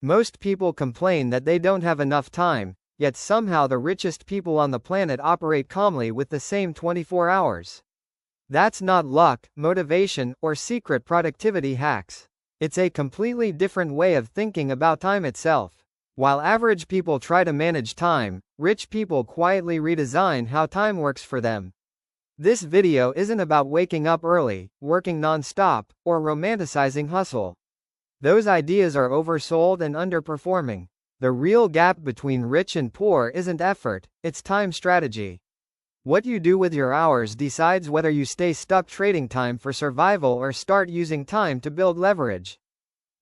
Most people complain that they don't have enough time, yet somehow the richest people on the planet operate calmly with the same 24 hours. That's not luck, motivation, or secret productivity hacks. It's a completely different way of thinking about time itself. While average people try to manage time, rich people quietly redesign how time works for them. This video isn't about waking up early, working non-stop, or romanticizing hustle. Those ideas are oversold and underperforming. The real gap between rich and poor isn't effort, it's time strategy. What you do with your hours decides whether you stay stuck trading time for survival or start using time to build leverage.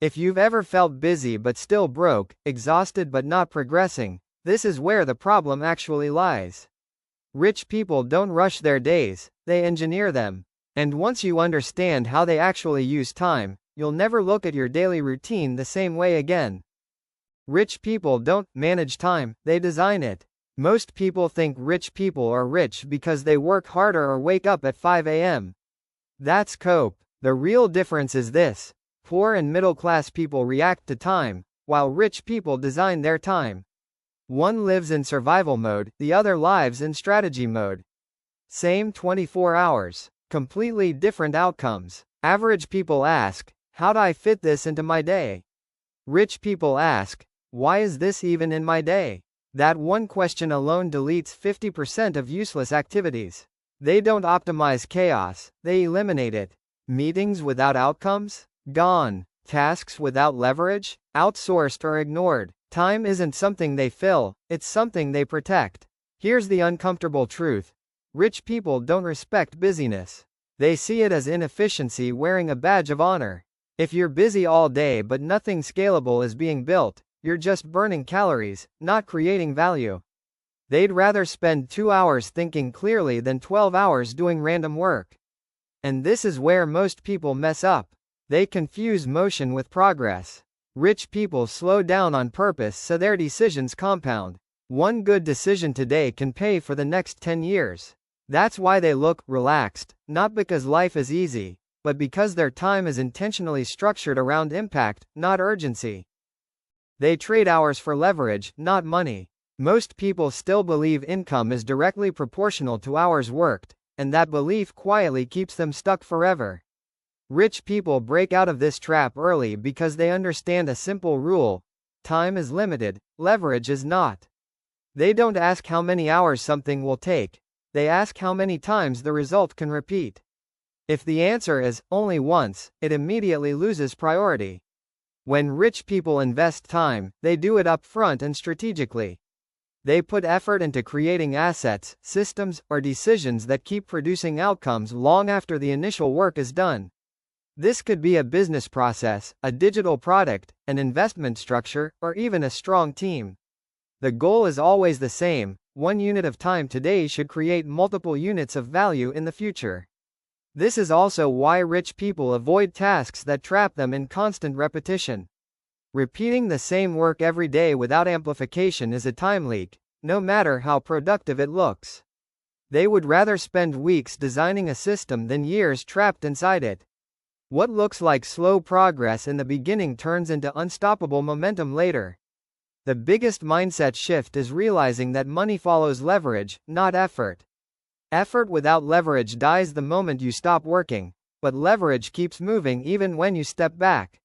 If you've ever felt busy but still broke, exhausted but not progressing, this is where the problem actually lies. Rich people don't rush their days, they engineer them. And once you understand how they actually use time, you'll never look at your daily routine the same way again. Rich people don't manage time, they design it. Most people think rich people are rich because they work harder or wake up at 5 a.m. That's cope. The real difference is this: poor and middle-class people react to time, while rich people design their time. One lives in survival mode, the other lives in strategy mode. Same 24 hours. Completely different outcomes. Average people ask, how do I fit this into my day? Rich people ask, why is this even in my day? That one question alone deletes 50% of useless activities. They don't optimize chaos, they eliminate it. Meetings without outcomes? Gone. Tasks without leverage? Outsourced or ignored. Time isn't something they fill, it's something they protect. Here's the uncomfortable truth. Rich people don't respect busyness. They see it as inefficiency wearing a badge of honor. If you're busy all day but nothing scalable is being built, you're just burning calories, not creating value. They'd rather spend 2 hours thinking clearly than 12 hours doing random work. And this is where most people mess up. They confuse motion with progress. Rich people slow down on purpose so their decisions compound. One good decision today can pay for the next 10 years. That's why they look relaxed, not because life is easy, but because their time is intentionally structured around impact, not urgency. They trade hours for leverage, not money. Most people still believe income is directly proportional to hours worked, and that belief quietly keeps them stuck forever. Rich people break out of this trap early because they understand a simple rule: time is limited, leverage is not. They don't ask how many hours something will take, they ask how many times the result can repeat. If the answer is only once, it immediately loses priority. When rich people invest time, they do it up front and strategically. They put effort into creating assets, systems, or decisions that keep producing outcomes long after the initial work is done. This could be a business process, a digital product, an investment structure, or even a strong team. The goal is always the same: one unit of time today should create multiple units of value in the future. This is also why rich people avoid tasks that trap them in constant repetition. Repeating the same work every day without amplification is a time leak, no matter how productive it looks. They would rather spend weeks designing a system than years trapped inside it. What looks like slow progress in the beginning turns into unstoppable momentum later. The biggest mindset shift is realizing that money follows leverage, not effort. Effort without leverage dies the moment you stop working, but leverage keeps moving even when you step back.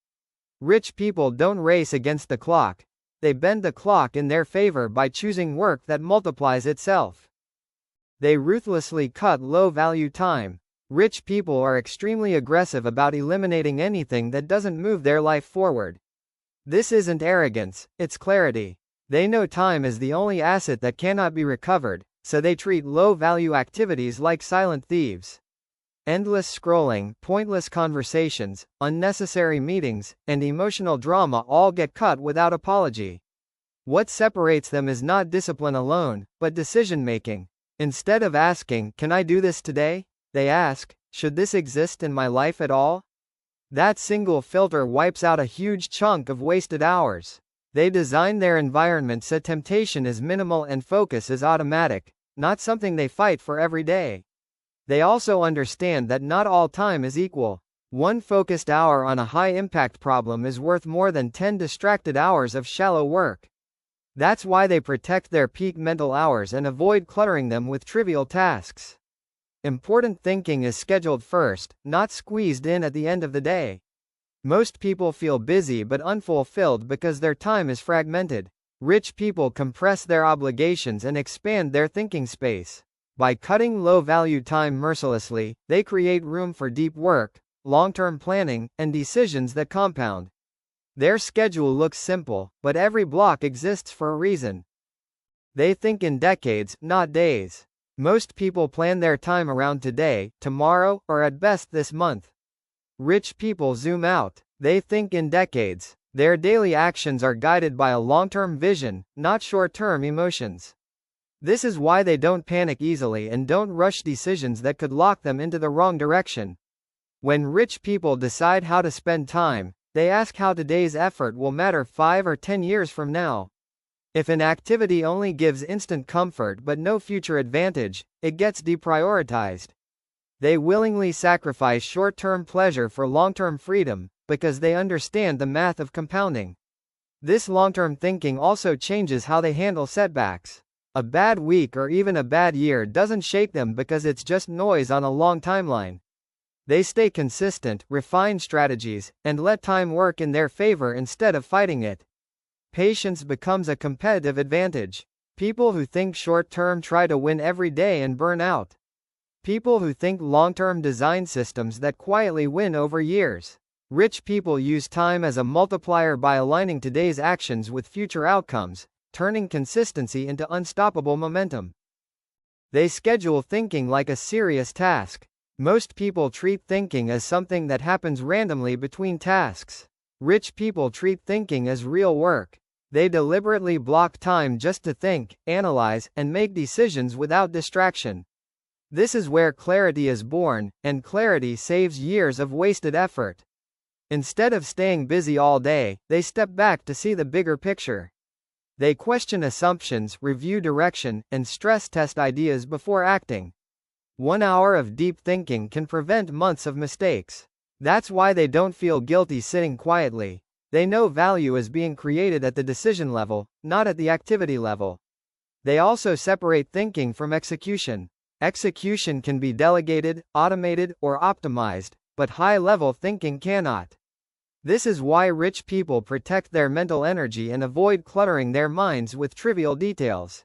Rich people don't race against the clock, they bend the clock in their favor by choosing work that multiplies itself. They ruthlessly cut low-value time. Rich people are extremely aggressive about eliminating anything that doesn't move their life forward. This isn't arrogance, it's clarity. They know time is the only asset that cannot be recovered, so they treat low-value activities like silent thieves. Endless scrolling, pointless conversations, unnecessary meetings, and emotional drama all get cut without apology. What separates them is not discipline alone, but decision-making. Instead of asking, "Can I do this today?" they ask, "Should this exist in my life at all?" That single filter wipes out a huge chunk of wasted hours. They design their environment so temptation is minimal and focus is automatic, not something they fight for every day. They also understand that not all time is equal. One focused hour on a high-impact problem is worth more than 10 distracted hours of shallow work. That's why they protect their peak mental hours and avoid cluttering them with trivial tasks. Important thinking is scheduled first, not squeezed in at the end of the day. Most people feel busy but unfulfilled because their time is fragmented. Rich people compress their obligations and expand their thinking space. By cutting low-value time mercilessly, they create room for deep work, long-term planning, and decisions that compound. Their schedule looks simple, but every block exists for a reason. They think in decades, not days. Most people plan their time around today, tomorrow, or at best this month. Rich people zoom out. They think in decades. Their daily actions are guided by a long-term vision, not short-term emotions. This is why they don't panic easily and don't rush decisions that could lock them into the wrong direction. When rich people decide how to spend time, they ask how today's effort will matter 5 or 10 years from now. If an activity only gives instant comfort but no future advantage, it gets deprioritized. They willingly sacrifice short-term pleasure for long-term freedom, because they understand the math of compounding. This long-term thinking also changes how they handle setbacks. A bad week or even a bad year doesn't shake them because it's just noise on a long timeline. They stay consistent, refine strategies, and let time work in their favor instead of fighting it. Patience becomes a competitive advantage. People who think short-term try to win every day and burn out. People who think long-term design systems that quietly win over years. Rich people use time as a multiplier by aligning today's actions with future outcomes, turning consistency into unstoppable momentum. They schedule thinking like a serious task. Most people treat thinking as something that happens randomly between tasks. Rich people treat thinking as real work. They deliberately block time just to think, analyze, and make decisions without distraction. This is where clarity is born, and clarity saves years of wasted effort. Instead of staying busy all day, they step back to see the bigger picture. They question assumptions, review direction, and stress test ideas before acting. 1 hour of deep thinking can prevent months of mistakes. That's why they don't feel guilty sitting quietly. They know value is being created at the decision level, not at the activity level. They also separate thinking from execution. Execution can be delegated, automated, or optimized, but high-level thinking cannot. This is why rich people protect their mental energy and avoid cluttering their minds with trivial details.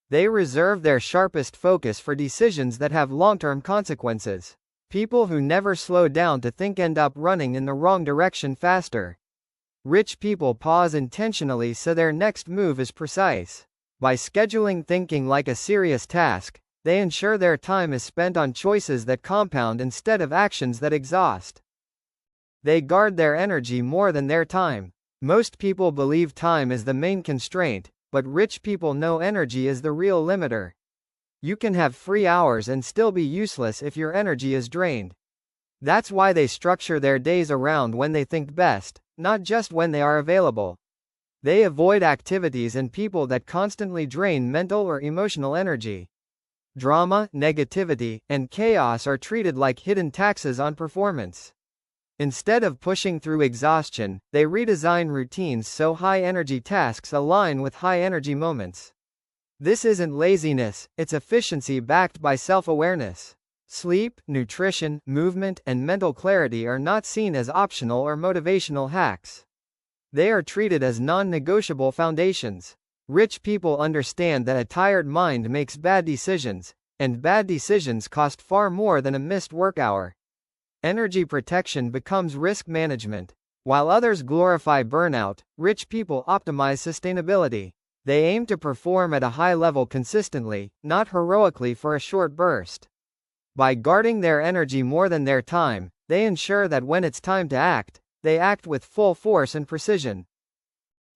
They reserve their sharpest focus for decisions that have long-term consequences. People who never slow down to think end up running in the wrong direction faster. Rich people pause intentionally so their next move is precise. By scheduling thinking like a serious task, they ensure their time is spent on choices that compound instead of actions that exhaust. They guard their energy more than their time. Most people believe time is the main constraint, but rich people know energy is the real limiter. You can have free hours and still be useless if your energy is drained. That's why they structure their days around when they think best, not just when they are available. They avoid activities and people that constantly drain mental or emotional energy. Drama, negativity, and chaos are treated like hidden taxes on performance. Instead of pushing through exhaustion, they redesign routines so high-energy tasks align with high-energy moments. This isn't laziness, it's efficiency backed by self-awareness. Sleep, nutrition, movement, and mental clarity are not seen as optional or motivational hacks. They are treated as non-negotiable foundations. Rich people understand that a tired mind makes bad decisions, and bad decisions cost far more than a missed work hour. Energy protection becomes risk management. While others glorify burnout, rich people optimize sustainability. They aim to perform at a high level consistently, not heroically for a short burst. By guarding their energy more than their time, they ensure that when it's time to act, they act with full force and precision.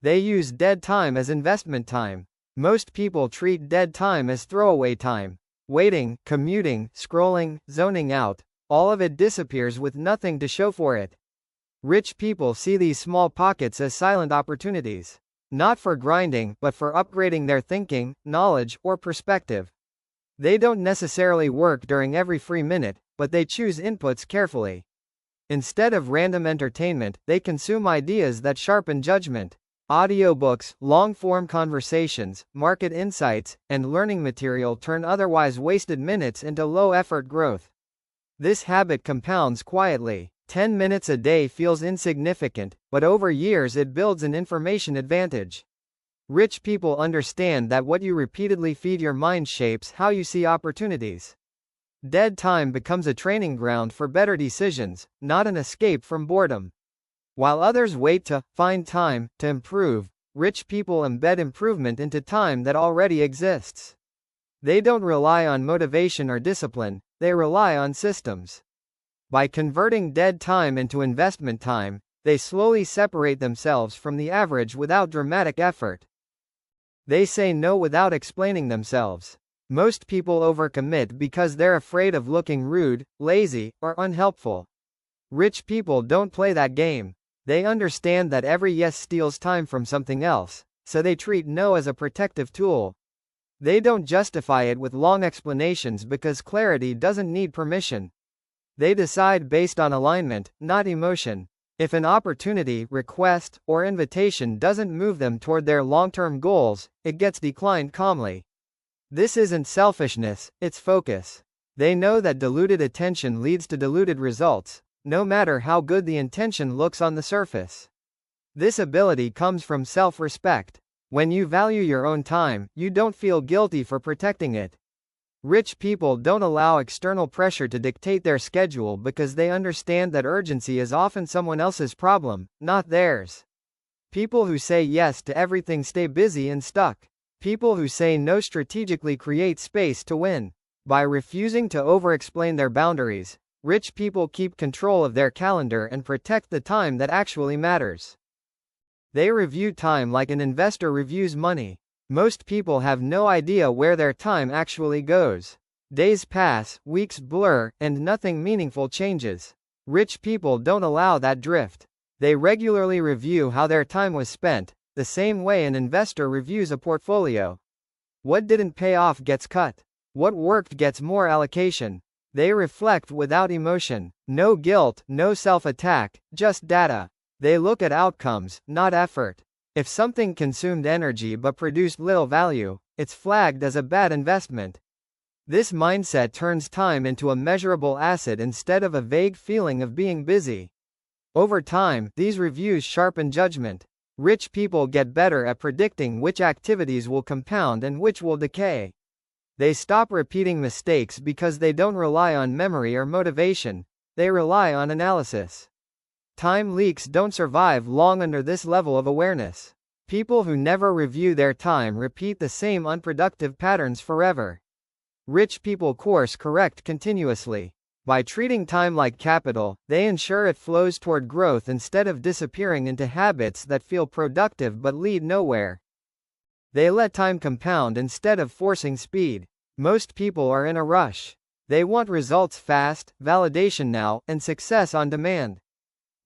They use dead time as investment time. Most people treat dead time as throwaway time. Waiting, commuting, scrolling, zoning out, all of it disappears with nothing to show for it. Rich people see these small pockets as silent opportunities. Not for grinding, but for upgrading their thinking, knowledge, or perspective. They don't necessarily work during every free minute, but they choose inputs carefully. Instead of random entertainment, they consume ideas that sharpen judgment. Audiobooks, long-form conversations, market insights, and learning material turn otherwise wasted minutes into low-effort growth. This habit compounds quietly. 10 minutes a day feels insignificant, but over years it builds an information advantage. Rich people understand that what you repeatedly feed your mind shapes how you see opportunities. Dead time becomes a training ground for better decisions, not an escape from boredom. While others wait to find time to improve, rich people embed improvement into time that already exists. They don't rely on motivation or discipline, they rely on systems. By converting dead time into investment time, they slowly separate themselves from the average without dramatic effort. They say no without explaining themselves. Most people overcommit because they're afraid of looking rude, lazy, or unhelpful. Rich people don't play that game. They understand that every yes steals time from something else, so they treat no as a protective tool. They don't justify it with long explanations because clarity doesn't need permission. They decide based on alignment, not emotion. If an opportunity, request, or invitation doesn't move them toward their long-term goals, it gets declined calmly. This isn't selfishness, it's focus. They know that diluted attention leads to diluted results, no matter how good the intention looks on the surface. This ability comes from self-respect. When you value your own time, you don't feel guilty for protecting it. Rich people don't allow external pressure to dictate their schedule because they understand that urgency is often someone else's problem, not theirs. People who say yes to everything stay busy and stuck. People who say no strategically create space to win. By refusing to over-explain their boundaries, rich people keep control of their calendar and protect the time that actually matters. They review time like an investor reviews money. Most people have no idea where their time actually goes. Days pass, weeks blur, and nothing meaningful changes. Rich people don't allow that drift. They regularly review how their time was spent, the same way an investor reviews a portfolio. What didn't pay off gets cut. What worked gets more allocation. They reflect without emotion. No guilt, no self-attack, just data. They look at outcomes, not effort. If something consumed energy but produced little value, it's flagged as a bad investment. This mindset turns time into a measurable asset instead of a vague feeling of being busy. Over time, these reviews sharpen judgment. Rich people get better at predicting which activities will compound and which will decay. They stop repeating mistakes because they don't rely on memory or motivation, they rely on analysis. Time leaks don't survive long under this level of awareness. People who never review their time repeat the same unproductive patterns forever. Rich people course correct continuously. By treating time like capital, they ensure it flows toward growth instead of disappearing into habits that feel productive but lead nowhere. They let time compound instead of forcing speed. Most people are in a rush. They want results fast, validation now, and success on demand.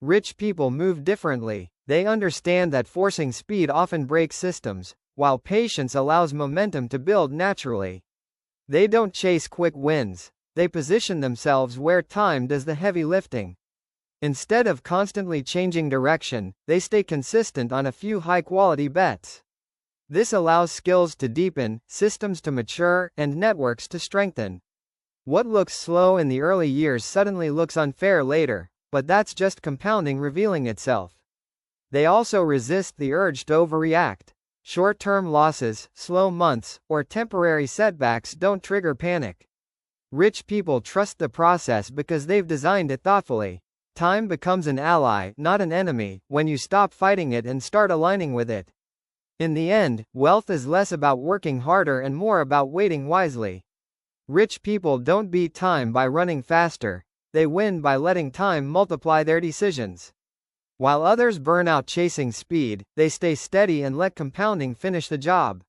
Rich people move differently. They understand that forcing speed often breaks systems, while patience allows momentum to build naturally. They don't chase quick wins. They position themselves where time does the heavy lifting. Instead of constantly changing direction, they stay consistent on a few high-quality bets. This allows skills to deepen, systems to mature, and networks to strengthen. What looks slow in the early years suddenly looks unfair later, but that's just compounding revealing itself. They also resist the urge to overreact. Short-term losses, slow months, or temporary setbacks don't trigger panic. Rich people trust the process because they've designed it thoughtfully. Time becomes an ally, not an enemy, when you stop fighting it and start aligning with it. In the end, wealth is less about working harder and more about waiting wisely. Rich people don't beat time by running faster, they win by letting time multiply their decisions. While others burn out chasing speed, they stay steady and let compounding finish the job.